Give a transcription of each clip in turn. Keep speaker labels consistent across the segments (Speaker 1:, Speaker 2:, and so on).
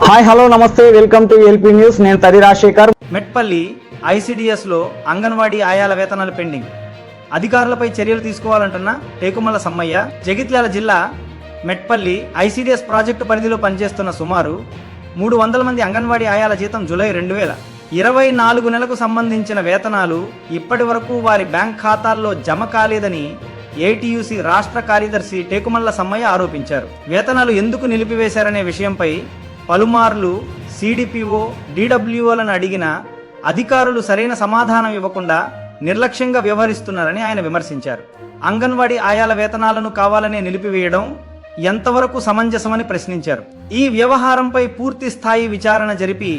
Speaker 1: Hi hello నమస్తే welcome to LP news. నేను తది రాజశేఖర్.
Speaker 2: మెట్పల్లి ఐసిడిఎస్లో అంగన్వాడీ ఆయాల వేతనాలు పెండింగ్, అధికారులపై చర్యలు తీసుకోవాలంటున్న టేకుమల్ల సమ్మయ్య. జగిత్యాల జిల్లా మెట్పల్లి ఐసిడిఎస్ ప్రాజెక్టు పరిధిలో పనిచేస్తున్న సుమారు 300 మంది అంగన్వాడీ ఆయాల జీతం జూలై 2024 నెలకు సంబంధించిన వేతనాలు ఇప్పటి వరకు వారి బ్యాంక్ ఖాతాల్లో జమ కాలేదని ఏటీయూసీ రాష్ట్ర కార్యదర్శి టేకుమల్ల సమ్మయ్య ఆరోపించారు. వేతనాలు ఎందుకు నిలిపివేశారనే విషయంపై పలుమార్లు సిడిపిఓ, డిడబ్ల్యూఓలను అడిగిన అధికారులు సరైన సమాధానం ఇవ్వకుండా నిర్లక్ష్యంగా వ్యవహరిస్తున్నారని ఆయన విమర్శించారు. అంగన్వాడీ ఆయాల వేతనాలను కావాలనే నిలిపివేయడం ఎంతవరకు సమంజసమని ప్రశ్నించారు. ఈ వ్యవహారంపై పూర్తి స్థాయి విచారణ జరిపి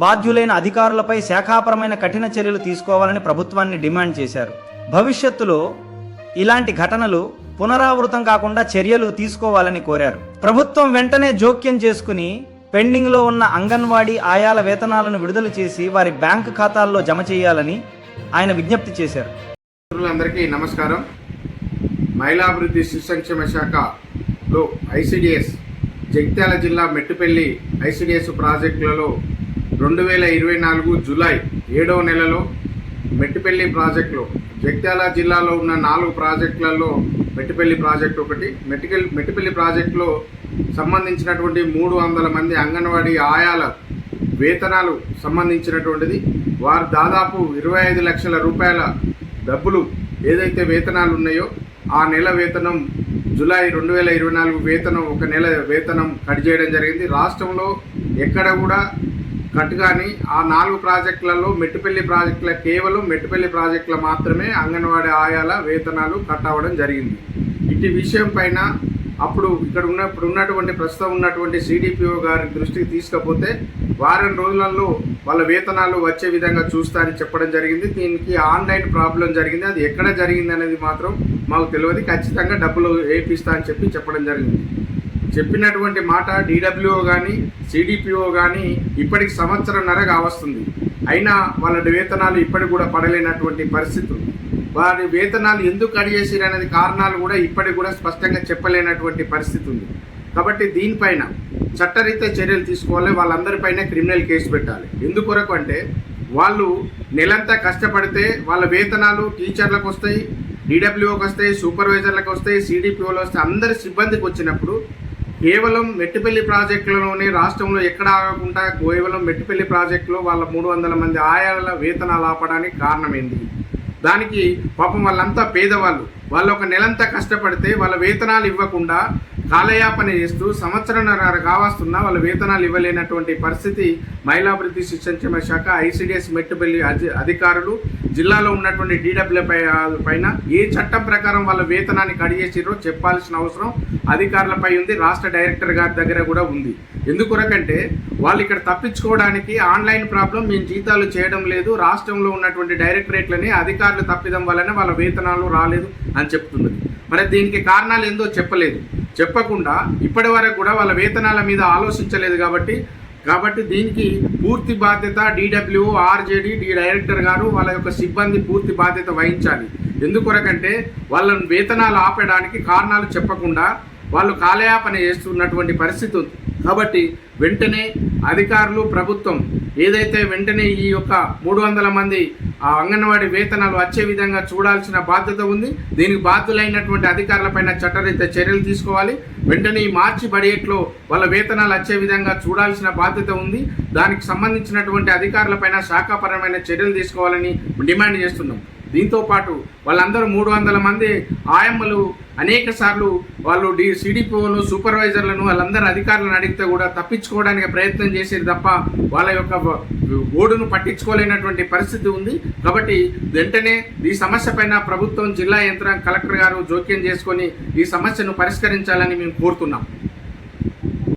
Speaker 2: బాధ్యులైన అధికారులపై శాఖాపరమైన కఠిన చర్యలు తీసుకోవాలని ప్రభుత్వాన్ని డిమాండ్ చేశారు. భవిష్యత్తులో ఇలాంటి ఘటనలు పునరావృతం కాకుండా చర్యలు తీసుకోవాలని కోరారు. ప్రభుత్వం వెంటనే జోక్యం చేసుకుని పెండింగ్లో ఉన్న అంగన్వాడీ ఆయాల వేతనాలను విడుదల చేసి వారి బ్యాంకు ఖాతాల్లో జమ చేయాలని ఆయన విజ్ఞప్తి చేశారు.
Speaker 3: అందరికీ నమస్కారం. మహిళాభివృద్ధి శిశు సంక్షేమ శాఖలో ఐసిడిఎస్ జగిత్యాల జిల్లా మెట్టుపల్లి ఐసిడిఎస్ ప్రాజెక్టులలో 2024 జూలై 7వ నెలలో మెట్టుపల్లి ప్రాజెక్టులో జగిత్యాల జిల్లాలో ఉన్న 4 ప్రాజెక్టులలో మెట్టుపల్లి ప్రాజెక్టు ఒకటి. మెట్టుపల్లి ప్రాజెక్టులో సంబంధించినటువంటి 300 మంది అంగన్వాడీ ఆయాల వేతనాలు సంబంధించినటువంటిది. వారు దాదాపు 25 లక్షల రూపాయల డబ్బులు ఏదైతే వేతనాలు ఉన్నాయో ఆ నెల వేతనం జూలై 2024 వేతనం, ఒక నెల వేతనం కట్ చేయడం జరిగింది. రాష్ట్రంలో ఎక్కడ కూడా కట్ కానీ ఆ 4 ప్రాజెక్టులలో మెట్టుపల్లి ప్రాజెక్టుల కేవలం మెట్టుపల్లి ప్రాజెక్టుల మాత్రమే అంగన్వాడీ ఆయాల వేతనాలు కట్ అవ్వడం జరిగింది. ఇటు విషయం పైన అప్పుడు ఇప్పుడు ఉన్నటువంటి ప్రస్తుతం ఉన్నటువంటి సిడిపిఓ గారి దృష్టికి తీసుకపోతే వారం రోజులలో వాళ్ళ వేతనాలు వచ్చే విధంగా చూస్తారని చెప్పడం జరిగింది. దీనికి ఆన్లైన్ ప్రాబ్లం జరిగింది. అది ఎక్కడ జరిగింది అనేది మాత్రం మాకు తెలియదు. ఖచ్చితంగా డబ్బులు వేపిస్తా అని చెప్పడం జరిగింది. చెప్పినటువంటి మాట డిడబ్ల్యూఓ కానీ సిడిపిఓ కానీ ఇప్పటికి సంవత్సరంన్నర కావస్తుంది. అయినా వాళ్ళ వేతనాలు ఇప్పటికి కూడా పడలేనటువంటి పరిస్థితి ఉంది. వారి వేతనాలు ఎందుకు అడిగేసారు అనేది కారణాలు కూడా ఇప్పటికి కూడా స్పష్టంగా చెప్పలేనటువంటి పరిస్థితి ఉంది. కాబట్టి దీనిపైన చట్టరీత్యా చర్యలు తీసుకోవాలి. వాళ్ళందరిపైన క్రిమినల్ కేసు పెట్టాలి. ఎందుకొరకు అంటే వాళ్ళు నెలంతా కష్టపడితే వాళ్ళ వేతనాలు టీచర్లకు వస్తాయి, డిడబ్ల్యూఓకి వస్తాయి, సూపర్వైజర్లకు వస్తాయి, సిడిపిఓలు వస్తాయి. అందరి సిబ్బందికి వచ్చినప్పుడు కేవలం మెట్టుపల్లి ప్రాజెక్టులలోనే రాష్ట్రంలో ఎక్కడ ఆగకుండా కేవలం మెట్టుపల్లి ప్రాజెక్టులో వాళ్ళ 300 మంది ఆయాల వేతనాలు ఆపడానికి కారణమైంది. దానికి పాపం వాళ్ళంతా పేదవాళ్ళు. వాళ్ళు ఒక నెలంతా కష్టపడితే వాళ్ళ వేతనాలు ఇవ్వకుండా కాలయాపన చేస్తూ సంవత్సరంన్నర కావస్తున్నా వాళ్ళ వేతనాలు ఇవ్వలేనటువంటి పరిస్థితి మహిళాభివృద్ధి శిశు సంక్షేమ శాఖ ఐసిడిఎస్ మెట్టుపల్లి అధికారులు జిల్లాలో ఉన్నటువంటి డిడబ్ల్యూ పైన ఏ చట్టం ప్రకారం వాళ్ళ వేతనాన్ని కడిగేసిరో చెప్పాల్సిన అవసరం అధికారులపై ఉంది. రాష్ట్ర డైరెక్టర్ గారి దగ్గర కూడా ఉంది. ఎందుకొరకంటే వాళ్ళు ఇక్కడ తప్పించుకోవడానికి ఆన్లైన్ ప్రాబ్లం, మేము జీతాలు చేయడం లేదు, రాష్ట్రంలో ఉన్నటువంటి డైరెక్టరేట్లని అధికారులు తప్పిదం వలన వాళ్ళ వేతనాలు రాలేదు అని చెప్తున్నది. మరి దీనికి కారణాలు ఏందో చెప్పకుండా ఇప్పటి వరకు కూడా వాళ్ళ వేతనాల మీద ఆలోచించలేదు. కాబట్టి దీనికి పూర్తి బాధ్యత డిడబ్ల్యూ, ఆర్జేడీ, డైరెక్టర్ గారు వాళ్ళ యొక్క సిబ్బంది పూర్తి బాధ్యత వహించాలి. ఎందుకొరకంటే వాళ్ళ వేతనాలు ఆపడానికి కారణాలు చెప్పకుండా వాళ్ళు కాలయాపన చేస్తున్నటువంటి పరిస్థితి ఉంది. కాబట్టి వెంటనే అధికారులు, ప్రభుత్వం ఏదైతే వెంటనే ఈ యొక్క 300 మంది అంగన్వాడీ వేతనాలు వచ్చే విధంగా చూడాల్సిన బాధ్యత ఉంది. దీనికి బాధ్యులైనటువంటి అధికారులపైన చట్టరీత్యా చర్యలు తీసుకోవాలి. వెంటనే ఈ మార్చి బడ్జెట్లో వాళ్ళ వేతనాలు వచ్చే విధంగా చూడాల్సిన బాధ్యత ఉంది. దానికి సంబంధించినటువంటి అధికారులపైన శాఖాపరమైన చర్యలు తీసుకోవాలని డిమాండ్ చేస్తున్నాం. దీంతోపాటు వాళ్ళందరూ 300 మంది ఆయమ్మలు అనేక సార్లు వాళ్ళు సిడిపిఓను, సూపర్వైజర్లను వాళ్ళందరూ అధికారులను అడిగితే కూడా తప్పించుకోవడానికి ప్రయత్నం చేసేది తప్ప వాళ్ళ యొక్క ఓడును పట్టించుకోలేనటువంటి పరిస్థితి ఉంది. కాబట్టి వెంటనే ఈ సమస్య పైన ప్రభుత్వం, జిల్లా యంత్రాంగం, కలెక్టర్ గారు జోక్యం చేసుకొని ఈ సమస్యను పరిష్కరించాలని మేము కోరుతున్నాం.